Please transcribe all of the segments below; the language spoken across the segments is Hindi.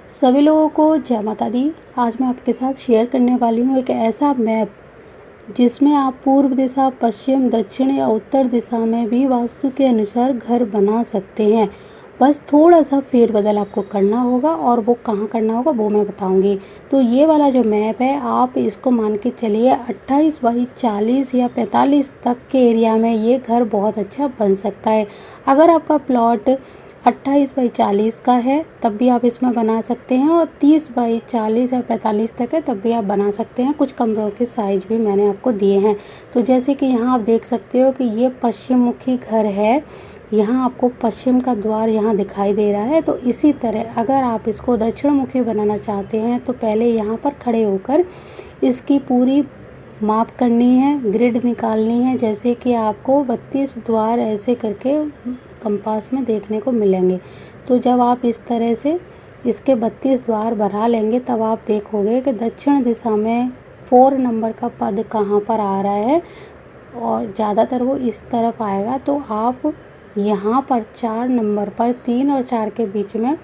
सभी लोगों को जय माता दी। आज मैं आपके साथ शेयर करने वाली हूँ एक ऐसा मैप जिसमें आप पूर्व दिशा, पश्चिम, दक्षिण या उत्तर दिशा में भी वास्तु के अनुसार घर बना सकते हैं। बस थोड़ा सा फेरबदल आपको करना होगा और वो कहाँ करना होगा वो मैं बताऊंगी। तो ये वाला जो मैप है आप इसको मान के चलिए 28 बाई 40 या 45 तक के एरिया में ये घर बहुत अच्छा बन सकता है। अगर आपका प्लॉट 28 बाई 40 का है तब भी आप इसमें बना सकते हैं, और 30 बाई 40 या 45 तक है तब भी आप बना सकते हैं। कुछ कमरों के साइज भी मैंने आपको दिए हैं। तो जैसे कि यहाँ आप देख सकते हो कि ये पश्चिम मुखी घर है। यहाँ आपको पश्चिम का द्वार यहाँ दिखाई दे रहा है। तो इसी तरह अगर आप इसको दक्षिण मुखी बनाना चाहते हैं तो पहले यहाँ पर खड़े होकर इसकी पूरी माप करनी है, ग्रिड निकालनी है। जैसे कि आपको 32 द्वार ऐसे करके कंपास में देखने को मिलेंगे। तो जब आप इस तरह से इसके 32 द्वार बना लेंगे तब आप देखोगे कि दक्षिण दिशा में 4 नंबर का पद कहाँ पर आ रहा है, और ज़्यादातर वो इस तरफ आएगा। तो आप यहाँ पर 4 नंबर पर 3 और 4 के बीच में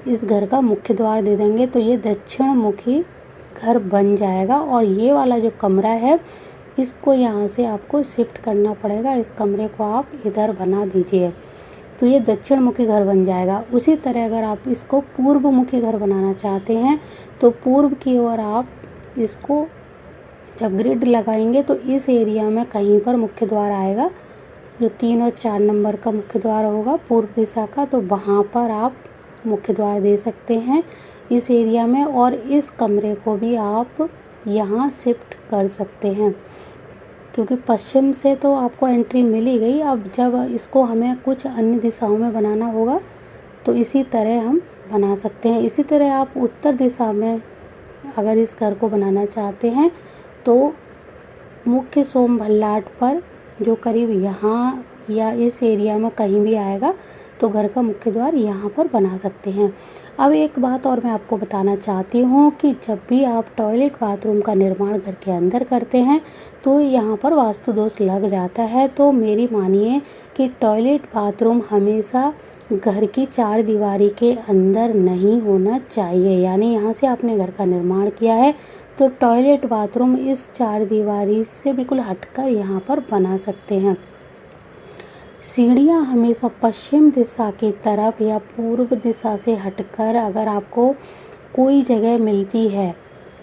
इस घर का मुख्य द्वार दे देंगे तो ये दक्षिण मुखी घर बन जाएगा। और ये वाला जो कमरा है इसको यहाँ से आपको शिफ्ट करना पड़ेगा। इस कमरे को आप इधर बना दीजिए तो ये दक्षिण मुखी घर बन जाएगा। उसी तरह अगर आप इसको पूर्व मुखी घर बनाना चाहते हैं तो पूर्व की ओर आप इसको जब ग्रिड लगाएंगे तो इस एरिया में कहीं पर मुख्य द्वार आएगा, जो 3 और 4 नंबर का मुख्य द्वार होगा पूर्व दिशा का, तो वहाँ पर आप मुख्य द्वार दे सकते हैं इस एरिया में। और इस कमरे को भी आप यहाँ शिफ्ट कर सकते हैं, क्योंकि पश्चिम से तो आपको एंट्री मिल ही गई। अब जब इसको हमें कुछ अन्य दिशाओं में बनाना होगा तो इसी तरह हम बना सकते हैं। इसी तरह आप उत्तर दिशा में अगर इस घर को बनाना चाहते हैं तो मुख्य सोम भल्लाट पर जो करीब यहाँ या इस एरिया में कहीं भी आएगा तो घर का मुख्य द्वार यहाँ पर बना सकते हैं। अब एक बात और मैं आपको बताना चाहती हूँ कि जब भी आप टॉयलेट बाथरूम का निर्माण घर के अंदर करते हैं तो यहाँ पर वास्तु दोष लग जाता है। तो मेरी मानिए कि टॉयलेट बाथरूम हमेशा घर की 4 दीवारी के अंदर नहीं होना चाहिए। यानी यहाँ से आपने घर का निर्माण किया है तो टॉयलेट बाथरूम इस 4 दीवारी से बिल्कुल हटकर यहाँ पर बना सकते हैं। सीढ़ियाँ हमेशा पश्चिम दिशा की तरफ या पूर्व दिशा से हटकर, अगर आपको कोई जगह मिलती है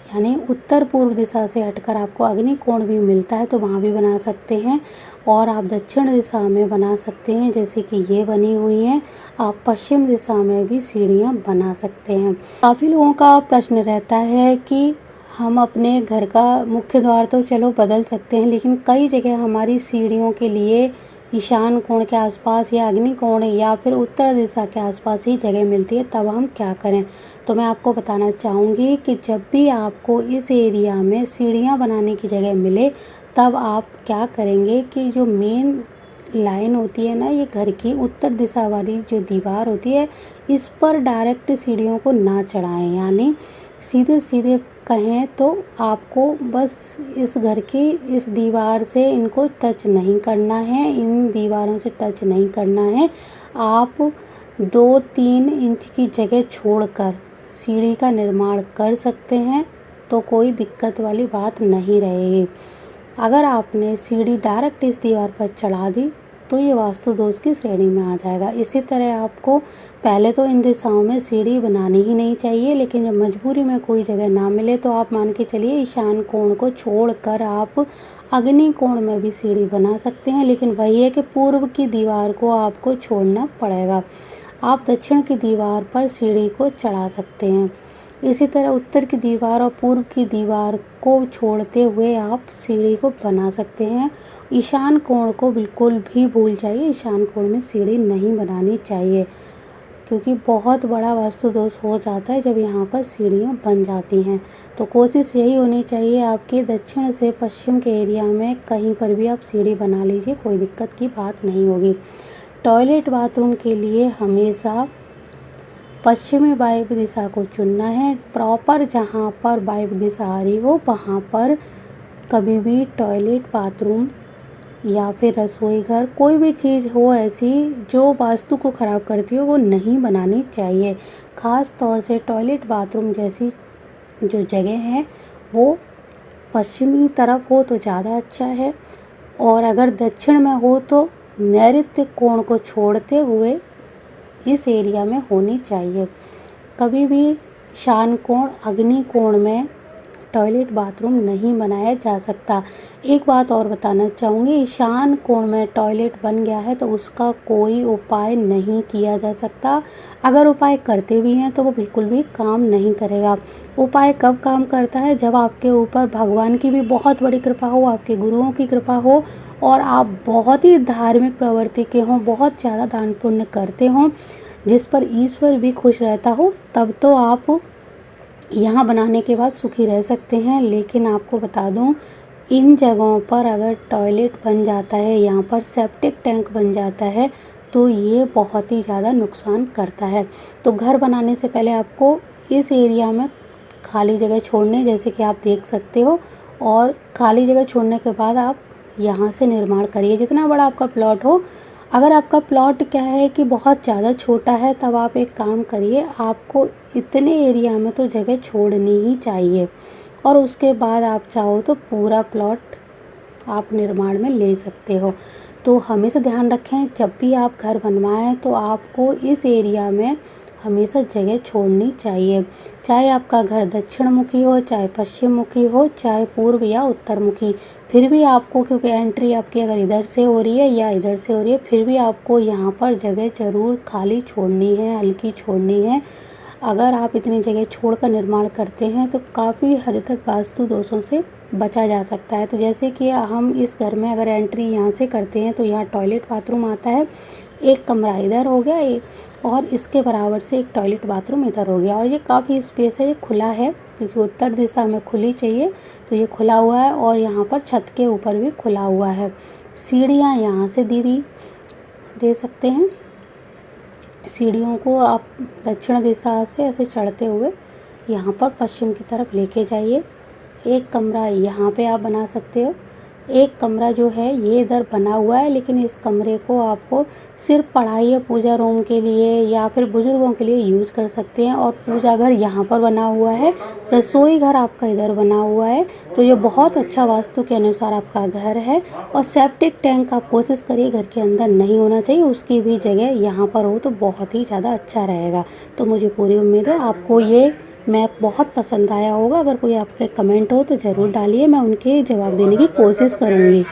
यानी उत्तर पूर्व दिशा से हटकर आपको अग्नि कोण भी मिलता है तो वहाँ भी बना सकते हैं। और आप दक्षिण दिशा में बना सकते हैं, जैसे कि ये बनी हुई हैं। आप पश्चिम दिशा में भी सीढ़ियाँ बना सकते हैं। काफ़ी लोगों का प्रश्न रहता है कि हम अपने घर का मुख्य द्वार तो चलो बदल सकते हैं, लेकिन कई जगह हमारी सीढ़ियों के लिए ईशान कोण के आसपास या अग्नि कोण या फिर उत्तर दिशा के आसपास ही जगह मिलती है, तब हम क्या करें। तो मैं आपको बताना चाहूँगी कि जब भी आपको इस एरिया में सीढ़ियाँ बनाने की जगह मिले तब आप क्या करेंगे कि जो मेन लाइन होती है ना, ये घर की उत्तर दिशा वाली जो दीवार होती है इस पर डायरेक्ट सीढ़ियों को ना चढ़ाएं। यानी सीधे सीधे कहें तो आपको बस इस घर की इस दीवार से इनको टच नहीं करना है, इन दीवारों से टच नहीं करना है। आप 2-3 इंच की जगह छोड़कर सीढ़ी का निर्माण कर सकते हैं तो कोई दिक्कत वाली बात नहीं रहेगी। अगर आपने सीढ़ी डायरेक्ट इस दीवार पर चढ़ा दी तो ये वास्तु दोष की श्रेणी में आ जाएगा। इसी तरह आपको पहले तो इन दिशाओं में सीढ़ी बनानी ही नहीं चाहिए, लेकिन जब मजबूरी में कोई जगह ना मिले तो आप मान के चलिए ईशान कोण को छोड़कर आप अग्नि कोण में भी सीढ़ी बना सकते हैं। लेकिन वही है कि पूर्व की दीवार को आपको छोड़ना पड़ेगा। आप दक्षिण की दीवार पर सीढ़ी को चढ़ा सकते हैं। इसी तरह उत्तर की दीवार और पूर्व की दीवार को छोड़ते हुए आप सीढ़ी को बना सकते हैं। ईशान कोण को बिल्कुल भी भूल जाइए, ईशान कोण में सीढ़ी नहीं बनानी चाहिए, क्योंकि बहुत बड़ा वास्तु दोष हो जाता है जब यहाँ पर सीढ़ियाँ बन जाती हैं। तो कोशिश यही होनी चाहिए आपकी दक्षिण से पश्चिम के एरिया में कहीं पर भी आप सीढ़ी बना लीजिए, कोई दिक्कत की बात नहीं होगी। टॉयलेट बाथरूम के लिए हमेशा पश्चिमी वायव्य दिशा को चुनना है। प्रॉपर जहाँ पर वायव्य दिशा आ रही हो वहाँ पर कभी भी टॉयलेट बाथरूम या फिर रसोई घर, कोई भी चीज़ हो ऐसी जो वास्तु को ख़राब करती हो, वो नहीं बनानी चाहिए। ख़ास तौर से टॉयलेट बाथरूम जैसी जो जगह है वो पश्चिमी तरफ हो तो ज़्यादा अच्छा है, और अगर दक्षिण में हो तो नैऋत्य कोण को छोड़ते हुए इस एरिया में होनी चाहिए। कभी भी ईशान कोण, अग्नि कोण में टॉयलेट बाथरूम नहीं बनाया जा सकता। एक बात और बताना चाहूँगी, ईशान कोण में टॉयलेट बन गया है तो उसका कोई उपाय नहीं किया जा सकता। अगर उपाय करते भी हैं तो वो बिल्कुल भी काम नहीं करेगा। उपाय कब काम करता है? जब आपके ऊपर भगवान की भी बहुत बड़ी कृपा हो, आपके गुरुओं की कृपा हो और आप बहुत ही धार्मिक प्रवृत्ति के हों, बहुत ज़्यादा दान पुण्य करते हों, जिस पर ईश्वर भी खुश रहता हो, तब तो आप यहाँ बनाने के बाद सुखी रह सकते हैं। लेकिन आपको बता दूँ, इन जगहों पर अगर टॉयलेट बन जाता है, यहाँ पर सेप्टिक टैंक बन जाता है, तो ये बहुत ही ज़्यादा नुकसान करता है। तो घर बनाने से पहले आपको इस एरिया में खाली जगह छोड़ने, जैसे कि आप देख सकते हो, और खाली जगह छोड़ने के बाद आप यहाँ से निर्माण करिए। जितना बड़ा आपका प्लॉट हो, अगर आपका प्लॉट क्या है कि बहुत ज़्यादा छोटा है, तब आप एक काम करिए, आपको इतने एरिया में तो जगह छोड़नी ही चाहिए, और उसके बाद आप चाहो तो पूरा प्लॉट आप निर्माण में ले सकते हो। तो हमेशा ध्यान रखें, जब भी आप घर बनवाएं तो आपको इस एरिया में हमेशा जगह छोड़नी चाहिए। चाहे आपका घर दक्षिण मुखी हो, चाहे पश्चिम मुखी हो, चाहे पूर्व या उत्तर मुखी, फिर भी आपको, क्योंकि एंट्री आपकी अगर इधर से हो रही है या इधर से हो रही है, फिर भी आपको यहाँ पर जगह ज़रूर खाली छोड़नी है, हल्की छोड़नी है। अगर आप इतनी जगह छोड़कर निर्माण करते हैं तो काफ़ी हद तक वास्तु दोषों से बचा जा सकता है। तो जैसे कि हम इस घर में अगर एंट्री यहाँ से करते हैं तो यहाँ टॉयलेट बाथरूम आता है, एक कमरा इधर हो गया, और इसके बराबर से एक टॉयलेट बाथरूम इधर हो गया, और ये काफ़ी स्पेस है, ये खुला है, क्योंकि उत्तर दिशा में खुली चाहिए, तो ये खुला हुआ है, और यहाँ पर छत के ऊपर भी खुला हुआ है। सीढ़ियाँ यहाँ से दे सकते हैं। सीढ़ियों को आप दक्षिण दिशा से ऐसे चढ़ते हुए यहाँ पर पश्चिम की तरफ लेके जाइए। एक कमरा यहाँ पे आप बना सकते हो। एक कमरा जो है ये इधर बना हुआ है, लेकिन इस कमरे को आपको सिर्फ पढ़ाई या पूजा रूम के लिए या फिर बुजुर्गों के लिए यूज़ कर सकते हैं। और पूजा घर यहाँ पर बना हुआ है, रसोई घर आपका इधर बना हुआ है, तो ये बहुत अच्छा वास्तु के अनुसार आपका घर है। और सेप्टिक टैंक आप कोशिश करिए घर के अंदर नहीं होना चाहिए, उसकी भी जगह यहाँ पर हो तो बहुत ही ज़्यादा अच्छा रहेगा। तो मुझे पूरी उम्मीद है आपको ये मैप बहुत पसंद आया होगा। अगर कोई आपके कमेंट हो तो ज़रूर डालिए, मैं उनके जवाब देने की कोशिश करूँगी।